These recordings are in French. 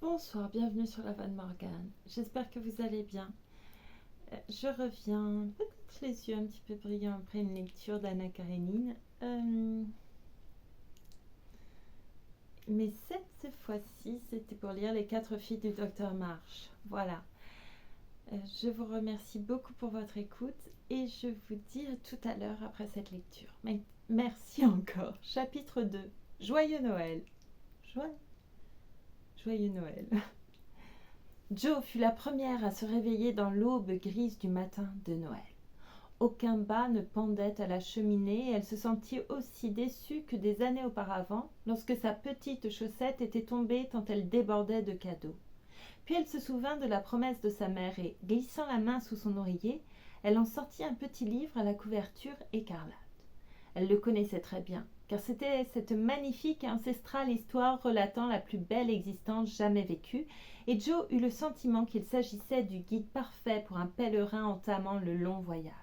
Bonsoir, bienvenue sur la Van Morgane. J'espère que vous allez bien. Je reviens, peut-être les yeux un petit peu brillants après une lecture d'Anna Karénine. Mais cette fois-ci, c'était pour lire Les 4 filles du docteur Marsh. Voilà. Je vous remercie beaucoup pour votre écoute et je vous dis à tout à l'heure après cette lecture. Mais merci encore. Chapitre 2. Joyeux Noël. Joyeux Noël. Jo fut la première à se réveiller dans l'aube grise du matin de Noël. Aucun bas ne pendait à la cheminée et elle se sentit aussi déçue que des années auparavant, lorsque sa petite chaussette était tombée tant elle débordait de cadeaux. Puis elle se souvint de la promesse de sa mère et, glissant la main sous son oreiller, elle en sortit un petit livre à la couverture écarlate. Elle le connaissait très bien, car c'était cette magnifique et ancestrale histoire relatant la plus belle existence jamais vécue, et Jo eut le sentiment qu'il s'agissait du guide parfait pour un pèlerin entamant le long voyage.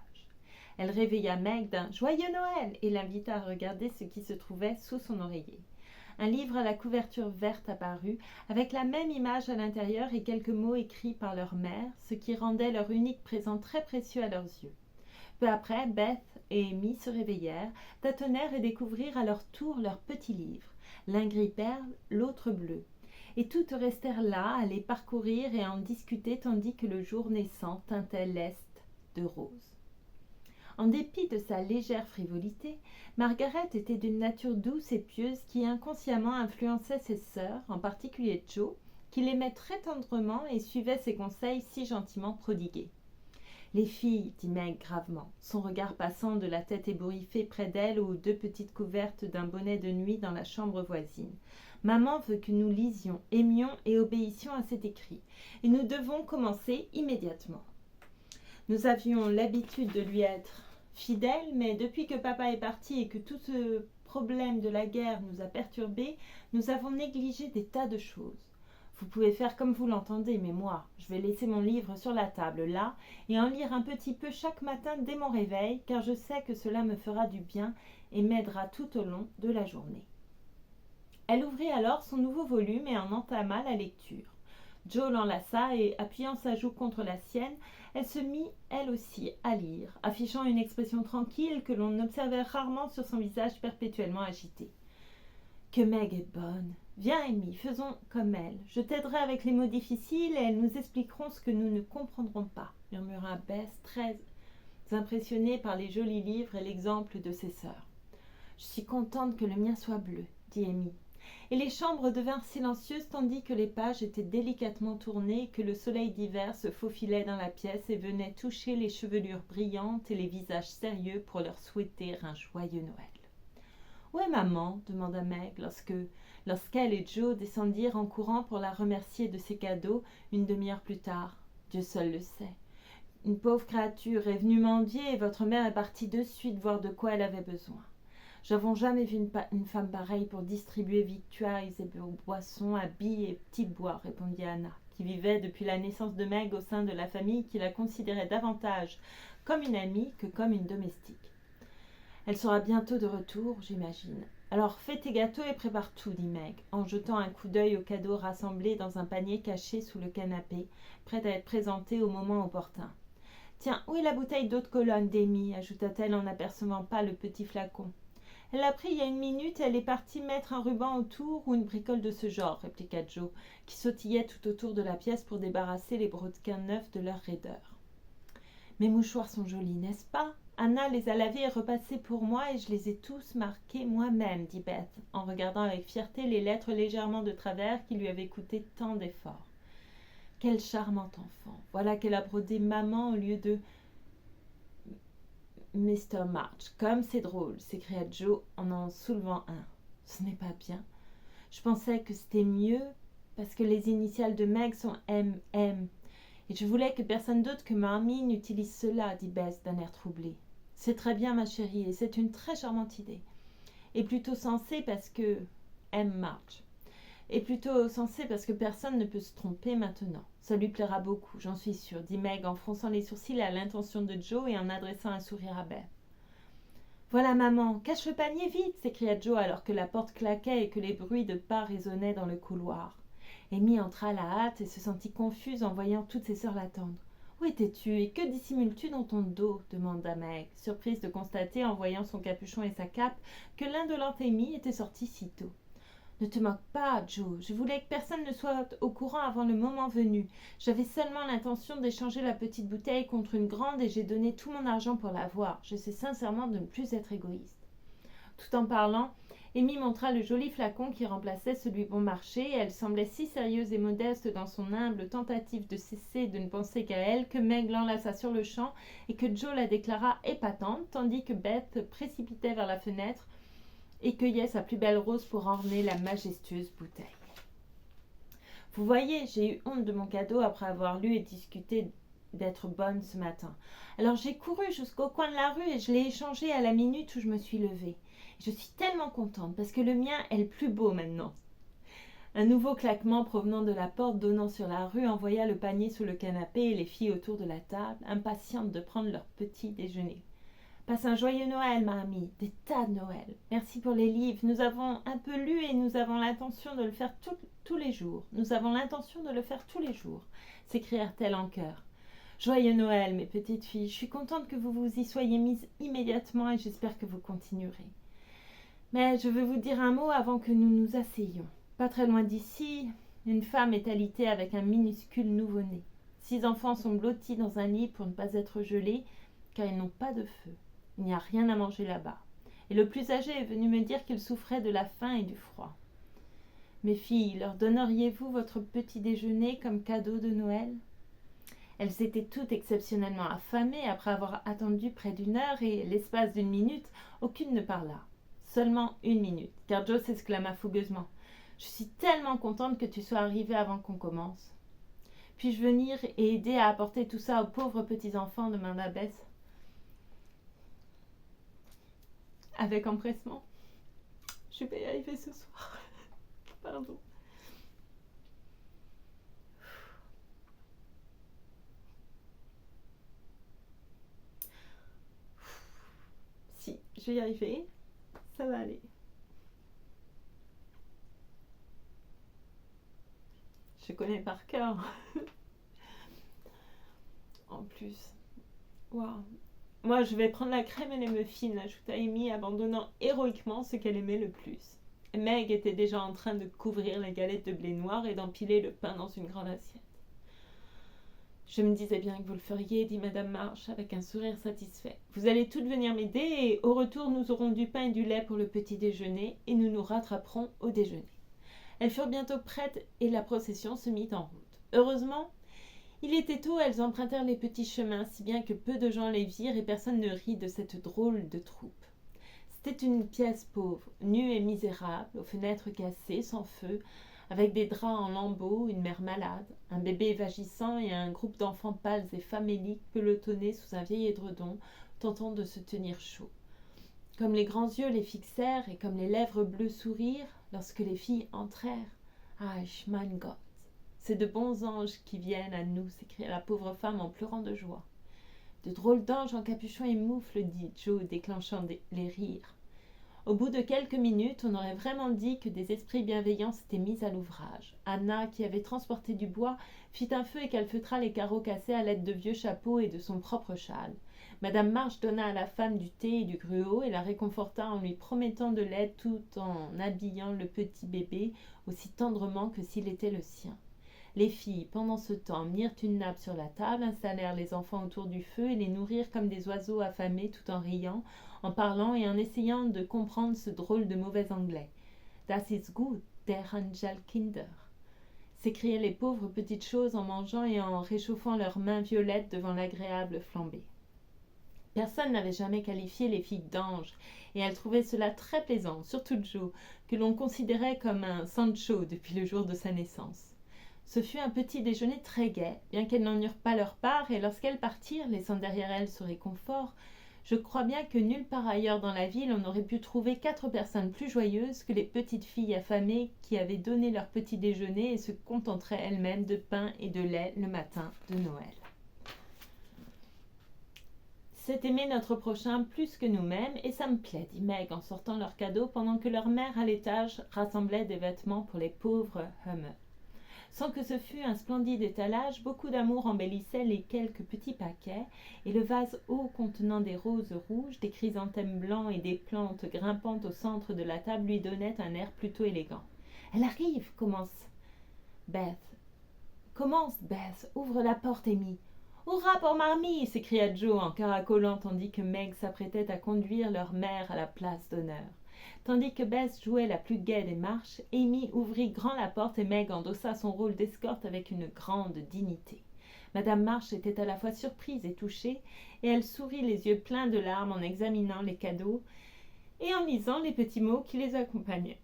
Elle réveilla Meg d'un Joyeux Noël et l'invita à regarder ce qui se trouvait sous son oreiller. Un livre à la couverture verte apparut, avec la même image à l'intérieur et quelques mots écrits par leur mère, ce qui rendait leur unique présent très précieux à leurs yeux. Peu après, Beth et Amy se réveillèrent, tâtonnèrent et découvrirent à leur tour leur petit livre, l'un gris perle, l'autre bleu. Et toutes restèrent là à les parcourir et à en discuter tandis que le jour naissant teintait l'est de rose. En dépit de sa légère frivolité, Margaret était d'une nature douce et pieuse qui inconsciemment influençait ses sœurs, en particulier Jo, qui l'aimait très tendrement et suivait ses conseils si gentiment prodigués. Les filles, dit Meg gravement, son regard passant de la tête ébouriffée près d'elle aux 2 petites couvertes d'un bonnet de nuit dans la chambre voisine. Maman veut que nous lisions, aimions et obéissions à cet écrit, et nous devons commencer immédiatement. Nous avions l'habitude de lui être fidèles, mais depuis que papa est parti et que tout ce problème de la guerre nous a perturbés, nous avons négligé des tas de choses. Vous pouvez faire comme vous l'entendez, mais moi, je vais laisser mon livre sur la table, là, et en lire un petit peu chaque matin dès mon réveil, car je sais que cela me fera du bien et m'aidera tout au long de la journée. Elle ouvrit alors son nouveau volume et en entama la lecture. Jo l'enlaça et, appuyant sa joue contre la sienne, elle se mit, elle aussi, à lire, affichant une expression tranquille que l'on observait rarement sur son visage perpétuellement agité. Que Meg est bonne. Viens, Amy, faisons comme elle. Je t'aiderai avec les mots difficiles et elles nous expliqueront ce que nous ne comprendrons pas, murmura Bess, très impressionnée par les jolis livres et l'exemple de ses sœurs. Je suis contente que le mien soit bleu, dit Amy. Et les chambres devinrent silencieuses tandis que les pages étaient délicatement tournées et que le soleil d'hiver se faufilait dans la pièce et venait toucher les chevelures brillantes et les visages sérieux pour leur souhaiter un joyeux Noël. « Où est maman ?» demanda Meg lorsqu'elle et Jo descendirent en courant pour la remercier de ses cadeaux une demi-heure plus tard. Dieu seul le sait. Une pauvre créature est venue mendier et votre mère est partie de suite voir de quoi elle avait besoin. J'avons jamais vu une femme pareille pour distribuer victuailles et boissons, habits et petits bois, répondit Anna, qui vivait depuis la naissance de Meg au sein de la famille qui la considérait davantage comme une amie que comme une domestique. Elle sera bientôt de retour, j'imagine. Alors fais tes gâteaux et prépare tout, dit Meg, en jetant un coup d'œil aux cadeaux rassemblés dans un panier caché sous le canapé, prêt à être présenté au moment opportun. Tiens, où est la bouteille d'eau de Cologne d'Amy ajouta-t-elle en n'apercevant pas le petit flacon. Elle l'a pris il y a une minute et elle est partie mettre un ruban autour ou une bricole de ce genre, répliqua Jo, qui sautillait tout autour de la pièce pour débarrasser les brodequins neufs de leur raideur. Mes mouchoirs sont jolis, n'est-ce pas ? Anna les a lavés et repassés pour moi et je les ai tous marqués moi-même, dit Beth, en regardant avec fierté les lettres légèrement de travers qui lui avaient coûté tant d'efforts. Quel charmant enfant. Voilà qu'elle a brodé maman au lieu de Mr. March. Comme c'est drôle, s'écria Jo en soulevant un. Ce n'est pas bien. Je pensais que c'était mieux parce que les initiales de Meg sont M.M. Et je voulais que personne d'autre que mamie n'utilise cela, dit Bess d'un air troublé. C'est très bien, ma chérie, et c'est une très charmante idée. Et plutôt sensée parce que M. March. Et plutôt sensée parce que personne ne peut se tromper maintenant. Ça lui plaira beaucoup, j'en suis sûre, dit Meg en fronçant les sourcils à l'intention de Jo et en adressant un sourire à Beth. Voilà, maman, cache le panier vite, s'écria Jo alors que la porte claquait et que les bruits de pas résonnaient dans le couloir. Amy entra à la hâte et se sentit confuse en voyant toutes ses sœurs l'attendre. « Où étais-tu et que dissimules-tu dans ton dos » demanda Meg, surprise de constater en voyant son capuchon et sa cape que l'indolente Amy était sortie si tôt. « Ne te moque pas, Joe, je voulais que personne ne soit au courant avant le moment venu. J'avais seulement l'intention d'échanger la petite bouteille contre une grande et j'ai donné tout mon argent pour l'avoir. J'essaie sincèrement de ne plus être égoïste. » Tout en parlant, Amy montra le joli flacon qui remplaçait celui bon marché et elle semblait si sérieuse et modeste dans son humble tentative de cesser de ne penser qu'à elle que Meg l'enlaça sur le champ et que Joe la déclara épatante tandis que Beth précipitait vers la fenêtre et cueillait sa plus belle rose pour orner la majestueuse bouteille. « Vous voyez, j'ai eu honte de mon cadeau après avoir lu et discuté d'être bonne ce matin. Alors j'ai couru jusqu'au coin de la rue et je l'ai échangé à la minute où je me suis levée. Je suis tellement contente parce que le mien est le plus beau maintenant. » Un nouveau claquement provenant de la porte donnant sur la rue envoya le panier sous le canapé et les filles autour de la table, impatientes de prendre leur petit déjeuner. « Passe un joyeux Noël, ma amie, des tas de Noël. Merci pour les livres. Nous avons un peu lu et nous avons l'intention de le faire tous les jours. Nous avons l'intention de le faire tous les jours, » s'écrièrent-elles en chœur. « Joyeux Noël, mes petites filles. Je suis contente que vous vous y soyez mises immédiatement et j'espère que vous continuerez. Mais je veux vous dire un mot avant que nous nous asseyions. Pas très loin d'ici, une femme est alitée avec un minuscule nouveau-né. 6 enfants sont blottis dans un lit pour ne pas être gelés, car ils n'ont pas de feu. Il n'y a rien à manger là-bas. Et le plus âgé est venu me dire qu'il souffrait de la faim et du froid. Mes filles, leur donneriez-vous votre petit déjeuner comme cadeau de Noël ? » Elles étaient toutes exceptionnellement affamées après avoir attendu près d'1 heure et, l'espace d'1 minute, aucune ne parla. Seulement 1 minute, car Joe s'exclama fougueusement. « Je suis tellement contente que tu sois arrivée avant qu'on commence. »« Puis-je venir et aider à apporter tout ça aux pauvres petits-enfants » demanda Beth. Avec empressement. « Je vais y arriver ce soir. » Pardon. Si, je vais y arriver. Ça va aller. Je connais par cœur. En plus. Waouh. Moi, je vais prendre la crème et les muffins, ajouta Amy, abandonnant héroïquement ce qu'elle aimait le plus. Meg était déjà en train de couvrir les galettes de blé noir et d'empiler le pain dans une grande assiette. « Je me disais bien que vous le feriez, » dit Madame March avec un sourire satisfait. « Vous allez toutes venir m'aider et au retour nous aurons du pain et du lait pour le petit déjeuner et nous nous rattraperons au déjeuner. » Elles furent bientôt prêtes et la procession se mit en route. Heureusement, il était tôt, elles empruntèrent les petits chemins, si bien que peu de gens les virent et personne ne rit de cette drôle de troupe. C'était une pièce pauvre, nue et misérable, aux fenêtres cassées, sans feu, avec des draps en lambeaux, une mère malade, un bébé vagissant et un groupe d'enfants pâles et faméliques pelotonnés sous un vieil édredon, tentant de se tenir chaud. Comme les grands yeux les fixèrent et comme les lèvres bleues sourirent lorsque les filles entrèrent. « Ah, mein Gott, c'est de bons anges qui viennent à nous » s'écria la pauvre femme en pleurant de joie. « De drôles d'anges en capuchon et moufles » dit Joe, déclenchant les rires. Au bout de quelques minutes, on aurait vraiment dit que des esprits bienveillants s'étaient mis à l'ouvrage. Anna, qui avait transporté du bois, fit un feu et calfeutra les carreaux cassés à l'aide de vieux chapeaux et de son propre châle. Madame March donna à la femme du thé et du gruau et la réconforta en lui promettant de l'aide tout en habillant le petit bébé aussi tendrement que s'il était le sien. Les filles, pendant ce temps, mirent une nappe sur la table, installèrent les enfants autour du feu et les nourrirent comme des oiseaux affamés tout en riant, en parlant et en essayant de comprendre ce drôle de mauvais anglais. « Das ist gut, der Angelkinder » s'écriaient les pauvres petites choses en mangeant et en réchauffant leurs mains violettes devant l'agréable flambée. Personne n'avait jamais qualifié les filles d'anges, et elles trouvaient cela très plaisant, surtout Joe, que l'on considérait comme un Sancho depuis le jour de sa naissance. Ce fut un petit déjeuner très gai, bien qu'elles n'en eurent pas leur part, et lorsqu'elles partirent, laissant derrière elles ce réconfort, je crois bien que nulle part ailleurs dans la ville on n'aurait pu trouver 4 personnes plus joyeuses que les petites filles affamées qui avaient donné leur petit déjeuner et se contenteraient elles-mêmes de pain et de lait le matin de Noël. C'est aimer notre prochain plus que nous-mêmes, et ça me plaît, dit Meg en sortant leurs cadeaux pendant que leur mère à l'étage rassemblait des vêtements pour les pauvres Hummer. Sans que ce fût un splendide étalage, beaucoup d'amour embellissait les quelques petits paquets, et le vase haut contenant des roses rouges, des chrysanthèmes blancs et des plantes grimpantes au centre de la table lui donnait un air plutôt élégant. « Elle arrive, Beth. Commence, Beth, ouvre la porte, Amy. »« Hurrah pour Marmie !» s'écria Joe en caracolant tandis que Meg s'apprêtait à conduire leur mère à la place d'honneur. Tandis que Beth jouait la plus gaie des marches, Amy ouvrit grand la porte et Meg endossa son rôle d'escorte avec une grande dignité. Madame March était à la fois surprise et touchée, et elle sourit les yeux pleins de larmes en examinant les cadeaux et en lisant les petits mots qui les accompagnaient.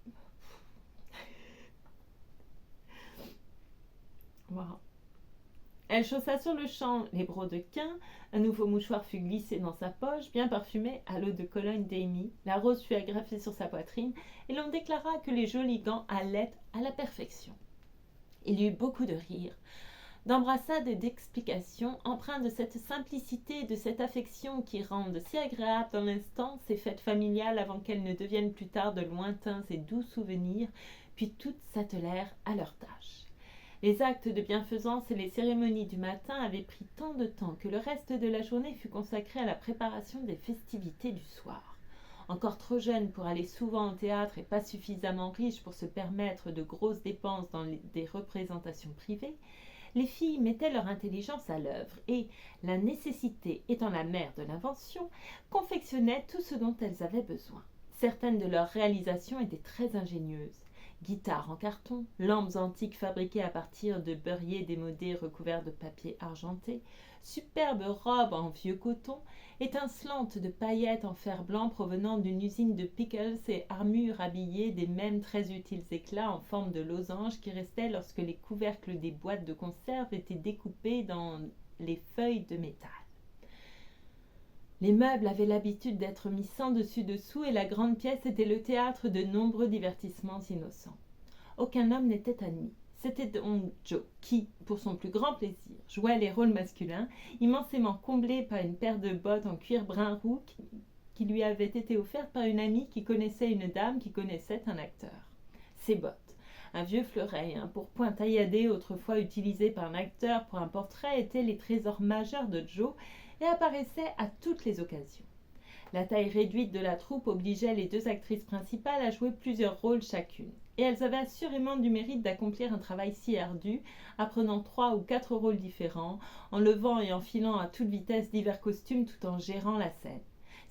Wow. Elle chaussa sur le champ les brodequins, un nouveau mouchoir fut glissé dans sa poche, bien parfumé à l'eau de Cologne d'Amy, la rose fut agrafée sur sa poitrine, et l'on déclara que les jolis gants allaient à la perfection. Il y eut beaucoup de rires, d'embrassades et d'explications, empreints de cette simplicité et de cette affection qui rendent si agréables dans l'instant ces fêtes familiales avant qu'elles ne deviennent plus tard de lointains et doux souvenirs, puis toutes s'attelèrent à leurs tâches. Les actes de bienfaisance et les cérémonies du matin avaient pris tant de temps que le reste de la journée fut consacré à la préparation des festivités du soir. Encore trop jeunes pour aller souvent au théâtre et pas suffisamment riches pour se permettre de grosses dépenses dans des représentations privées, les filles mettaient leur intelligence à l'œuvre et, la nécessité étant la mère de l'invention, confectionnaient tout ce dont elles avaient besoin. Certaines de leurs réalisations étaient très ingénieuses. Guitares en carton, lampes antiques fabriquées à partir de beurriers démodés recouverts de papier argenté, superbes robes en vieux coton, étincelantes de paillettes en fer blanc provenant d'une usine de pickles et armures habillées des mêmes très utiles éclats en forme de losange qui restaient lorsque les couvercles des boîtes de conserve étaient découpés dans les feuilles de métal. Les meubles avaient l'habitude d'être mis sans dessus-dessous et la grande pièce était le théâtre de nombreux divertissements innocents. Aucun homme n'était admis. C'était donc Joe qui, pour son plus grand plaisir, jouait les rôles masculins, immensément comblé par une paire de bottes en cuir brun roux qui lui avait été offerte par une amie qui connaissait une dame qui connaissait un acteur. Ces bottes, un vieux fleuret et un pourpoint tailladé autrefois utilisé par un acteur pour un portrait étaient les trésors majeurs de Joe et apparaissait à toutes les occasions. La taille réduite de la troupe obligeait les deux actrices principales à jouer plusieurs rôles chacune, et elles avaient assurément du mérite d'accomplir un travail si ardu, apprenant 3 ou 4 rôles différents, en levant et enfilant à toute vitesse divers costumes tout en gérant la scène.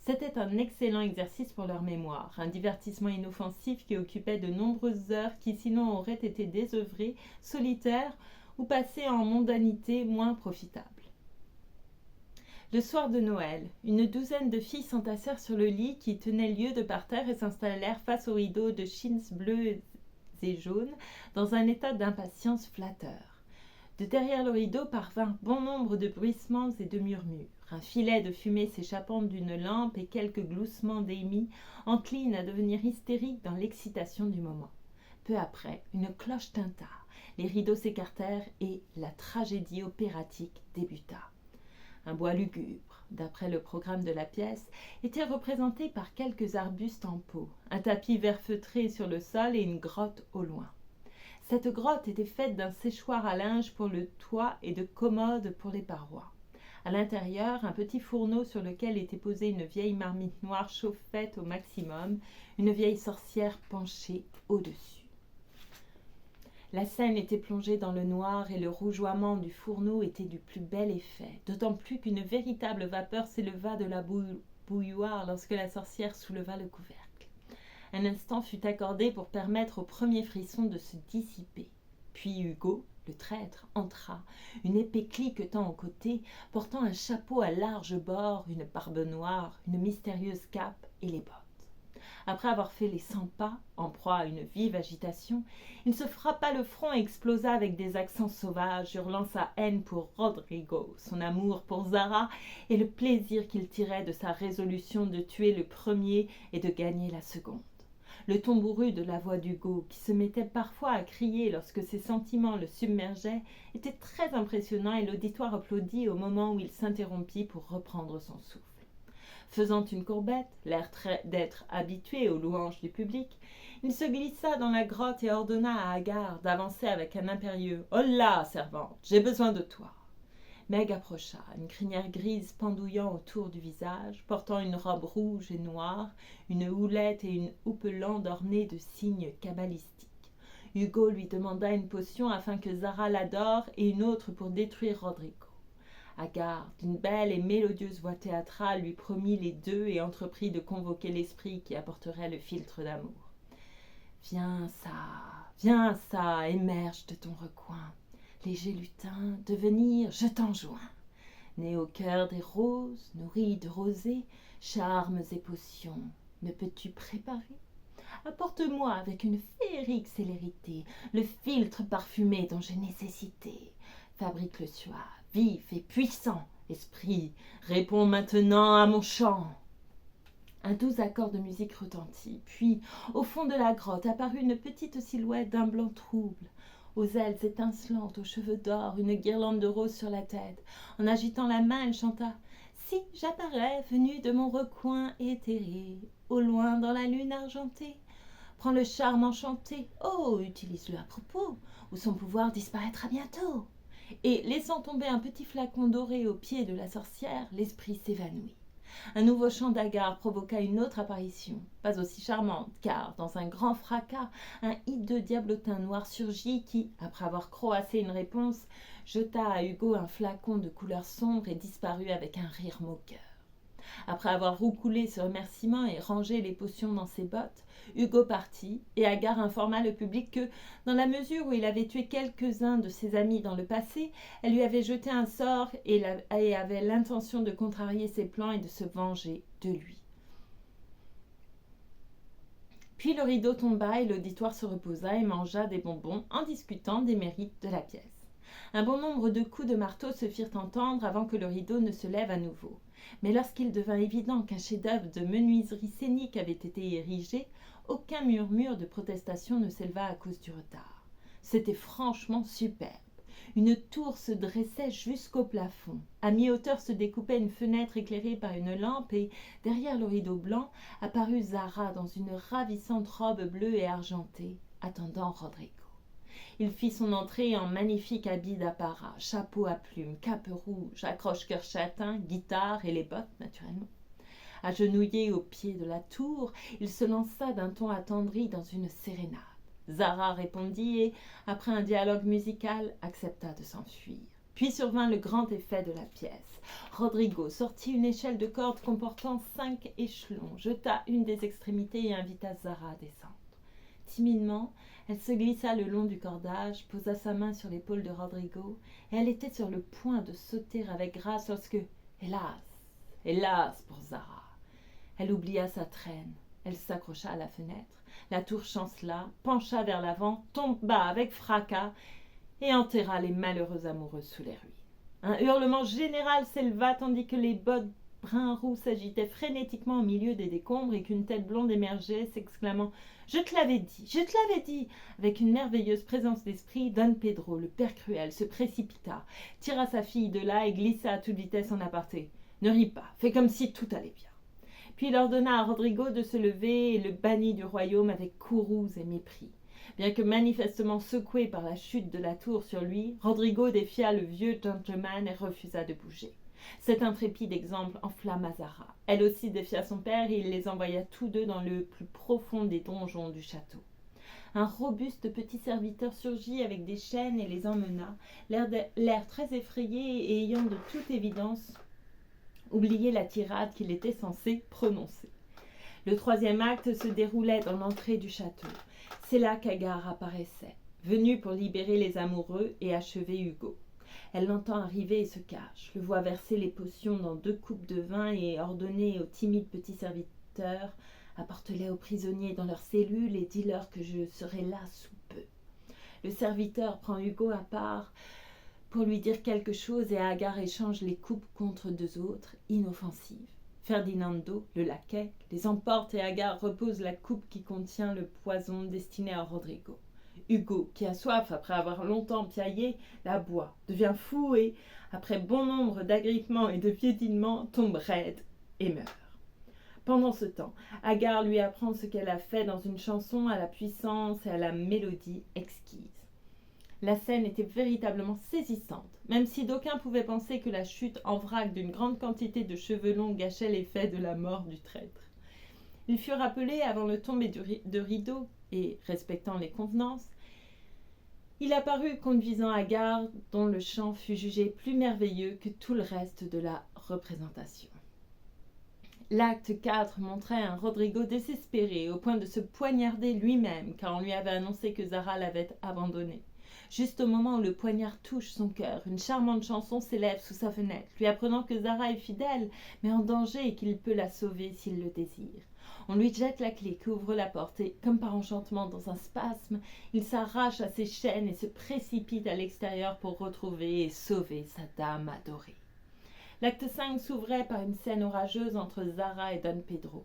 C'était un excellent exercice pour leur mémoire, un divertissement inoffensif qui occupait de nombreuses heures qui sinon auraient été désœuvrées, solitaires ou passées en mondanité moins profitable. Le soir de Noël, une douzaine de filles s'entassèrent sur le lit qui tenait lieu de parterre et s'installèrent face aux rideaux de chintz bleus et jaunes dans un état d'impatience flatteur. De derrière le rideau parvinrent bon nombre de bruissements et de murmures. Un filet de fumée s'échappant d'une lampe et quelques gloussements d'Amy enclines à devenir hystériques dans l'excitation du moment. Peu après, une cloche tinta, les rideaux s'écartèrent et la tragédie opératique débuta. Un bois lugubre, d'après le programme de la pièce, était représenté par quelques arbustes en pot, un tapis vert feutré sur le sol et une grotte au loin. Cette grotte était faite d'un séchoir à linge pour le toit et de commodes pour les parois. À l'intérieur, un petit fourneau sur lequel était posée une vieille marmite noire chauffait au maximum, une vieille sorcière penchée au-dessus. La scène était plongée dans le noir et le rougeoiement du fourneau était du plus bel effet, d'autant plus qu'une véritable vapeur s'éleva de la bouilloire lorsque la sorcière souleva le couvercle. Un instant fut accordé pour permettre aux premiers frissons de se dissiper. Puis Hugo, le traître, entra, une épée cliquetant au côté, portant un chapeau à larges bords, une barbe noire, une mystérieuse cape et les bottes. Après avoir fait les 100 pas, en proie à une vive agitation, il se frappa le front et explosa avec des accents sauvages, hurlant sa haine pour Rodrigo, son amour pour Zara et le plaisir qu'il tirait de sa résolution de tuer le premier et de gagner la seconde. Le ton bourru de la voix d'Hugo, qui se mettait parfois à crier lorsque ses sentiments le submergeaient, était très impressionnant et l'auditoire applaudit au moment où il s'interrompit pour reprendre son souffle. Faisant une courbette, l'air d'être habitué aux louanges du public, il se glissa dans la grotte et ordonna à Agar d'avancer avec un impérieux « Holà, servante, j'ai besoin de toi !» Meg approcha, une crinière grise pendouillant autour du visage, portant une robe rouge et noire, une houlette et une houppelande ornée de signes cabalistiques. Hugo lui demanda une potion afin que Zara l'adore et une autre pour détruire Rodrigo. Agar, d'une belle et mélodieuse voix théâtrale, lui promit les deux et entreprit de convoquer l'esprit qui apporterait le filtre d'amour. « Viens ça, émerge de ton recoin. Léger lutin, devenir, je t'enjoins. Né au cœur des roses, nourri de rosée, charmes et potions, ne peux-tu préparer? Apporte-moi avec une féerique célérité le filtre parfumé dont j'ai nécessité. Fabrique le suave, vif et puissant. Esprit, réponds maintenant à mon chant. » Un doux accord de musique retentit, puis, au fond de la grotte, apparut une petite silhouette d'un blanc trouble, aux ailes étincelantes, aux cheveux d'or, une guirlande de roses sur la tête. En agitant la main, elle chanta « Si j'apparais, venue de mon recoin éthéré, au loin dans la lune argentée, prends le charme enchanté, oh, utilise-le à propos, ou son pouvoir disparaîtra bientôt. » Et, laissant tomber un petit flacon doré au pied de la sorcière, l'esprit s'évanouit. Un nouveau chant d'Agar provoqua une autre apparition, pas aussi charmante, car, dans un grand fracas, un hideux diablotin noir surgit qui, après avoir croassé une réponse, jeta à Hugo un flacon de couleur sombre et disparut avec un rire moqueur. Après avoir roucoulé ce remerciement et rangé les potions dans ses bottes, Hugo partit, et Agar informa le public que, dans la mesure où il avait tué quelques-uns de ses amis dans le passé, elle lui avait jeté un sort et avait l'intention de contrarier ses plans et de se venger de lui. Puis le rideau tomba et l'auditoire se reposa et mangea des bonbons en discutant des mérites de la pièce. Un bon nombre de coups de marteau se firent entendre avant que le rideau ne se lève à nouveau. Mais lorsqu'il devint évident qu'un chef-d'œuvre de menuiserie scénique avait été érigé, aucun murmure de protestation ne s'éleva à cause du retard. C'était franchement superbe. Une tour se dressait jusqu'au plafond. À mi-hauteur se découpait une fenêtre éclairée par une lampe et, derrière le rideau blanc, apparut Zara dans une ravissante robe bleue et argentée, attendant Rodrigo. Il fit son entrée en magnifique habit d'apparat, chapeau à plumes, cape rouge, accroche-cœur châtain, guitare et les bottes, naturellement. Agenouillé au pied de la tour, il se lança d'un ton attendri dans une sérénade. Zara répondit et, après un dialogue musical, accepta de s'enfuir. Puis survint le grand effet de la pièce. Rodrigo sortit une échelle de corde comportant 5 échelons, jeta une des extrémités et invita Zara à descendre. Timidement, elle se glissa le long du cordage, posa sa main sur l'épaule de Rodrigo, et elle était sur le point de sauter avec grâce lorsque, hélas pour Zara, elle oublia sa traîne. Elle s'accrocha à la fenêtre, la tour chancela, pencha vers l'avant, tomba avec fracas et enterra les malheureux amoureux sous les ruines. Un hurlement général s'éleva tandis que les bottes brun-roux s'agitaient frénétiquement au milieu des décombres et qu'une tête blonde émergeait, s'exclamant « Je te l'avais dit, je te l'avais dit !» Avec une merveilleuse présence d'esprit, Don Pedro, le père cruel, se précipita, tira sa fille de là et glissa à toute vitesse en aparté. « Ne ris pas, fais comme si tout allait bien. » Puis il ordonna à Rodrigo de se lever et le bannit du royaume avec courroux et mépris. Bien que manifestement secoué par la chute de la tour sur lui, Rodrigo défia le vieux gentleman et refusa de bouger. Cet intrépide exemple enflamma Zara. Elle aussi défia son père et il les envoya tous deux dans le plus profond des donjons du château. Un robuste petit serviteur surgit avec des chaînes et les emmena, l'air très effrayé et ayant de toute évidence oublié la tirade qu'il était censé prononcer. Le troisième acte se déroulait dans l'entrée du château. C'est là qu'Agar apparaissait, venue pour libérer les amoureux et achever Hugo. Elle l'entend arriver et se cache, le voit verser les potions dans 2 coupes de vin et ordonner au timide petit serviteur « Apporte-les aux prisonniers dans leurs cellules et dis-leur que je serai là sous peu. » Le serviteur prend Hugo à part pour lui dire quelque chose et Agar échange les coupes contre 2 autres, inoffensives. Ferdinando, le laquais, les emporte et Agar repose la coupe qui contient le poison destiné à Rodrigo. Hugo, qui a soif après avoir longtemps piaillé, la boit, devient fou et, après bon nombre d'agrippements et de piétinements, tombe raide et meurt. Pendant ce temps, Agar lui apprend ce qu'elle a fait dans une chanson à la puissance et à la mélodie exquise. La scène était véritablement saisissante, même si d'aucuns pouvaient penser que la chute en vrac d'une grande quantité de cheveux longs gâchait l'effet de la mort du traître. Ils furent appelés avant le tomber de rideau et, respectant les convenances, il apparut conduisant Agar, dont le chant fut jugé plus merveilleux que tout le reste de la représentation. L'acte 4 montrait un Rodrigo désespéré, au point de se poignarder lui-même, car on lui avait annoncé que Zara l'avait abandonné. Juste au moment où le poignard touche son cœur, une charmante chanson s'élève sous sa fenêtre, lui apprenant que Zara est fidèle, mais en danger et qu'il peut la sauver s'il le désire. On lui jette la clé qui ouvre la porte et, comme par enchantement dans un spasme, il s'arrache à ses chaînes et se précipite à l'extérieur pour retrouver et sauver sa dame adorée. L'acte 5 s'ouvrait par une scène orageuse entre Zara et Don Pedro.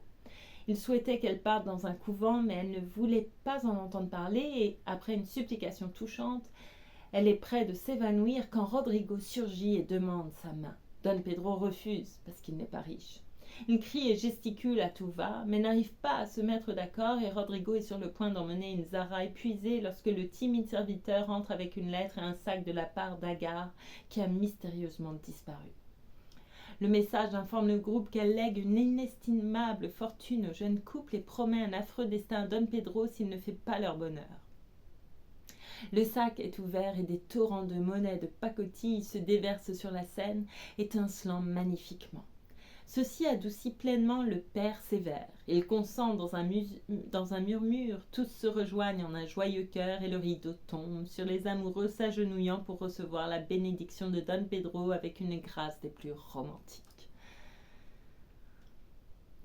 Il souhaitait qu'elle parte dans un couvent, mais elle ne voulait pas en entendre parler et, après une supplication touchante, elle est près de s'évanouir quand Rodrigo surgit et demande sa main. Don Pedro refuse parce qu'il n'est pas riche. Il crie et gesticule à tout va, mais n'arrive pas à se mettre d'accord et Rodrigo est sur le point d'emmener une Zara épuisée lorsque le timide serviteur entre avec une lettre et un sac de la part d'Agar qui a mystérieusement disparu. Le message informe le groupe qu'elle lègue une inestimable fortune au jeune couple et promet un affreux destin à Don Pedro s'il ne fait pas leur bonheur. Le sac est ouvert et des torrents de monnaie de pacotille se déversent sur la scène, étincelant magnifiquement. Ceci adoucit pleinement le père sévère. Il consent dans un murmure, tous se rejoignent en un joyeux chœur et le rideau tombe sur les amoureux s'agenouillant pour recevoir la bénédiction de Don Pedro avec une grâce des plus romantiques.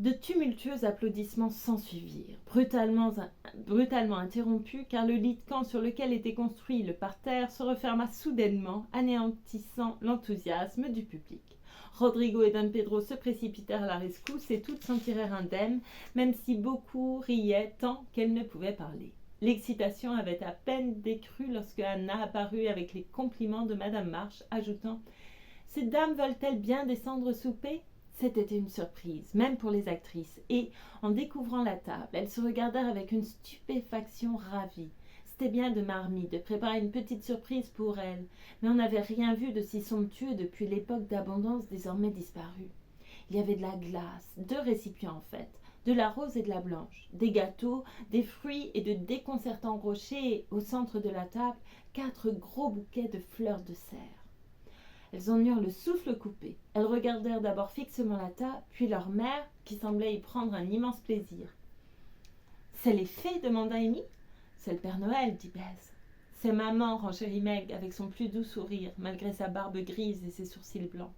De tumultueux applaudissements s'ensuivirent, brutalement interrompus, car le lit de camp sur lequel était construit le parterre se referma soudainement, anéantissant l'enthousiasme du public. Rodrigo et Don Pedro se précipitèrent à la rescousse et toutes s'en tirèrent indemnes, même si beaucoup riaient tant qu'elles ne pouvaient parler. L'excitation avait à peine décru lorsque Anna apparut avec les compliments de Madame March, ajoutant « Ces dames veulent-elles bien descendre souper ?» C'était une surprise, même pour les actrices, et, en découvrant la table, elles se regardèrent avec une stupéfaction ravie. C'était bien de Marmie de préparer une petite surprise pour elle, mais on n'avait rien vu de si somptueux depuis l'époque d'abondance désormais disparue. Il y avait de la glace, 2 récipients en fait, de la rose et de la blanche, des gâteaux, des fruits et de déconcertants rochers, et, au centre de la table, 4 gros bouquets de fleurs de serre. Elles en eurent le souffle coupé. Elles regardèrent d'abord fixement la table, puis leur mère, qui semblait y prendre un immense plaisir. « C'est les fées ?» demanda Amy. « C'est le Père Noël, dit Bess. »« C'est maman, renchérit Meg, avec son plus doux sourire, malgré sa barbe grise et ses sourcils blancs. »«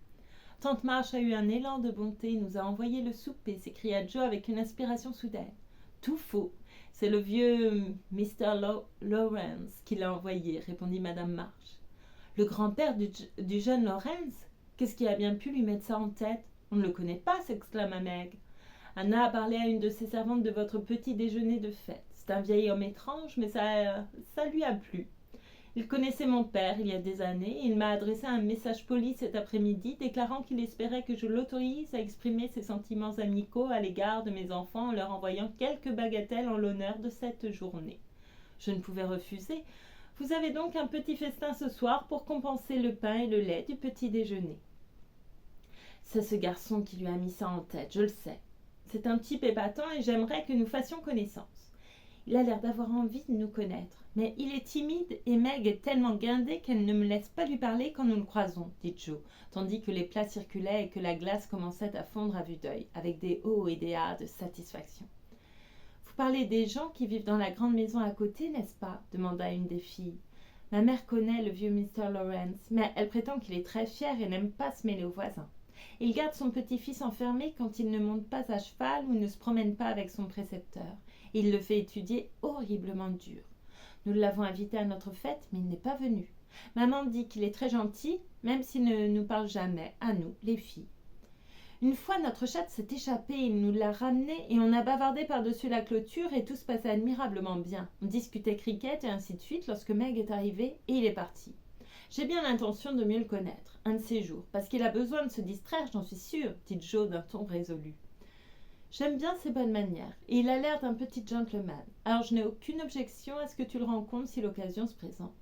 Tante March a eu un élan de bonté et nous a envoyé le souper, » s'écria Joe avec une inspiration soudaine. « Tout faux. C'est le vieux Mr. Lawrence qui l'a envoyé, » répondit Madame March. « Le grand-père du jeune Lawrence ? Qu'est-ce qui a bien pu lui mettre ça en tête ? On ne le connaît pas, s'exclama Meg. Anna a parlé à une de ses servantes de votre petit déjeuner de fête. C'est un vieil homme étrange, mais ça lui a plu. Il connaissait mon père il y a des années et il m'a adressé un message poli cet après-midi déclarant qu'il espérait que je l'autorise à exprimer ses sentiments amicaux à l'égard de mes enfants en leur envoyant quelques bagatelles en l'honneur de cette journée. Je ne pouvais refuser. Vous avez donc un petit festin ce soir pour compenser le pain et le lait du petit déjeuner. C'est ce garçon qui lui a mis ça en tête, je le sais. C'est un type épatant et j'aimerais que nous fassions connaissance. Il a l'air d'avoir envie de nous connaître, mais il est timide et Meg est tellement guindée qu'elle ne me laisse pas lui parler quand nous le croisons, dit Joe, tandis que les plats circulaient et que la glace commençait à fondre à vue d'œil, avec des hauts et des has de satisfaction. Vous parlez des gens qui vivent dans la grande maison à côté, n'est-ce pas ? Demanda une des filles. Ma mère connaît le vieux Mr. Lawrence, mais elle prétend qu'il est très fier et n'aime pas se mêler aux voisins. Il garde son petit-fils enfermé quand il ne monte pas à cheval ou ne se promène pas avec son précepteur. Il le fait étudier horriblement dur. Nous l'avons invité à notre fête, mais il n'est pas venu. Maman dit qu'il est très gentil, même s'il ne nous parle jamais, à nous, les filles. Une fois, notre chatte s'est échappée, il nous l'a ramenée et on a bavardé par-dessus la clôture et tout se passait admirablement bien. On discutait cricket et ainsi de suite lorsque Meg est arrivé et il est parti. J'ai bien l'intention de mieux le connaître, un de ces jours, parce qu'il a besoin de se distraire, j'en suis sûre, dit Joe d'un ton résolu. J'aime bien ses bonnes manières, et il a l'air d'un petit gentleman, alors je n'ai aucune objection à ce que tu le rencontres si l'occasion se présente.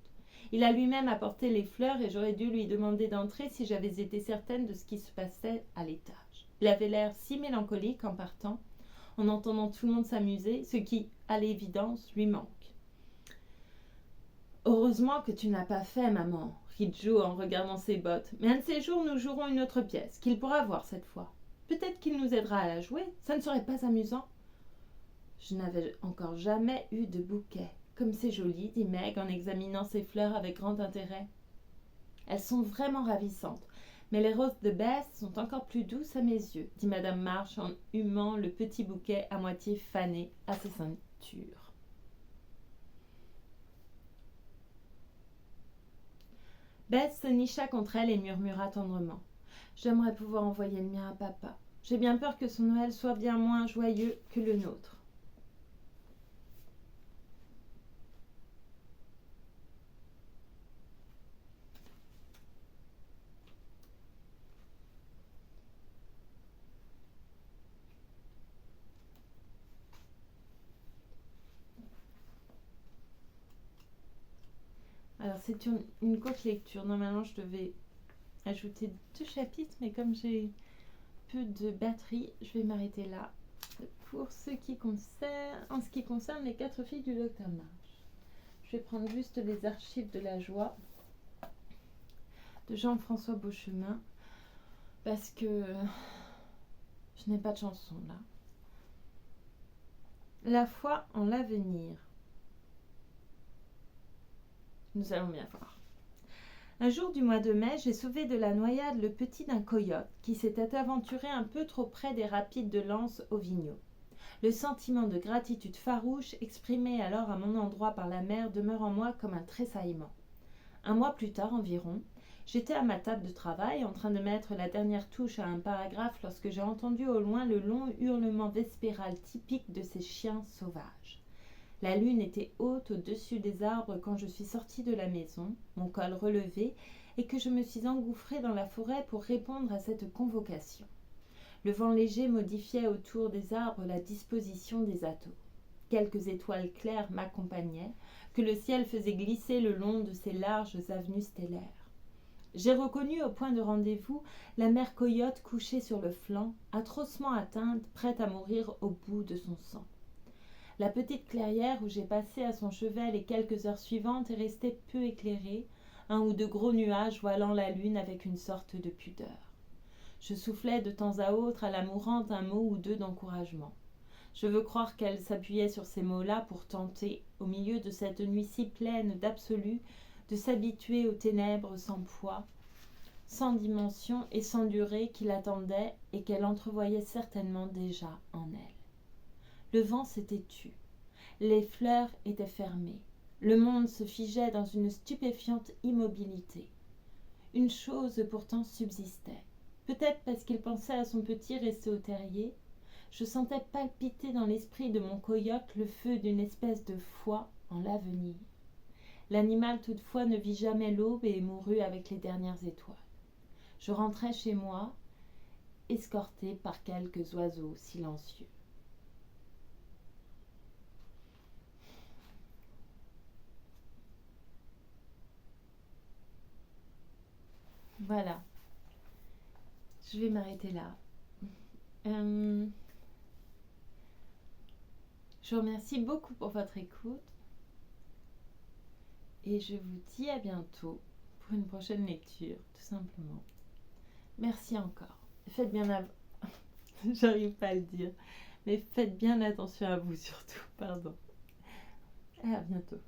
Il a lui-même apporté les fleurs et j'aurais dû lui demander d'entrer si j'avais été certaine de ce qui se passait à l'étage. Il avait l'air si mélancolique en partant, en entendant tout le monde s'amuser, ce qui, à l'évidence, lui manque. Heureusement que tu ne l'as pas fait, maman, rit Joe en regardant ses bottes. Mais un de ces jours, nous jouerons une autre pièce, qu'il pourra voir cette fois. Peut-être qu'il nous aidera à la jouer, ça ne serait pas amusant. Je n'avais encore jamais eu de bouquet. Comme c'est joli, dit Meg en examinant ses fleurs avec grand intérêt. Elles sont vraiment ravissantes, mais les roses de Bess sont encore plus douces à mes yeux, dit Madame March en humant le petit bouquet à moitié fané à sa ceinture. Bess se nicha contre elle et murmura tendrement. J'aimerais pouvoir envoyer le mien à papa. J'ai bien peur que son Noël soit bien moins joyeux que le nôtre. Alors c'est une courte lecture. Normalement je devais ajouter 2 chapitres, mais comme j'ai peu de batterie, je vais m'arrêter là. Pour ce qui concerne, en ce qui concerne les 4 filles du docteur March. Je vais prendre juste les archives de la joie de Jean-François Beauchemin parce que je n'ai pas de chanson là. La foi en l'avenir. Nous allons bien voir. Un jour du mois de mai, j'ai sauvé de la noyade le petit d'un coyote qui s'était aventuré un peu trop près des rapides de l'Anse aux Vigneaux. Le sentiment de gratitude farouche exprimé alors à mon endroit par la mer demeure en moi comme un tressaillement. Un mois plus tard environ, j'étais à ma table de travail en train de mettre la dernière touche à un paragraphe lorsque j'ai entendu au loin le long hurlement vespéral typique de ces chiens sauvages. La lune était haute au-dessus des arbres quand je suis sortie de la maison, mon col relevé, et que je me suis engouffrée dans la forêt pour répondre à cette convocation. Le vent léger modifiait autour des arbres la disposition des atolls. Quelques étoiles claires m'accompagnaient, que le ciel faisait glisser le long de ces larges avenues stellaires. J'ai reconnu au point de rendez-vous la mère coyote couchée sur le flanc, atrocement atteinte, prête à mourir au bout de son sang. La petite clairière où j'ai passé à son chevet les quelques heures suivantes est restée peu éclairée, un ou deux gros nuages voilant la lune avec une sorte de pudeur. Je soufflais de temps à autre à la mourante un mot ou deux d'encouragement. Je veux croire qu'elle s'appuyait sur ces mots-là pour tenter, au milieu de cette nuit si pleine d'absolu, de s'habituer aux ténèbres sans poids, sans dimension et sans durée qui l'attendaient et qu'elle entrevoyait certainement déjà en elle. Le vent s'était tu. Les fleurs étaient fermées. Le monde se figeait dans une stupéfiante immobilité. Une chose pourtant subsistait. Peut-être parce qu'il pensait à son petit resté au terrier. Je sentais palpiter dans l'esprit de mon coyote le feu d'une espèce de foi en l'avenir. L'animal toutefois ne vit jamais l'aube et mourut avec les dernières étoiles. Je rentrai chez moi, escortée par quelques oiseaux silencieux. Voilà, je vais m'arrêter là. Je vous remercie beaucoup pour votre écoute et je vous dis à bientôt pour une prochaine lecture, tout simplement. Merci encore. Faites bien j'arrive pas à le dire, mais faites bien attention à vous surtout, pardon. À bientôt.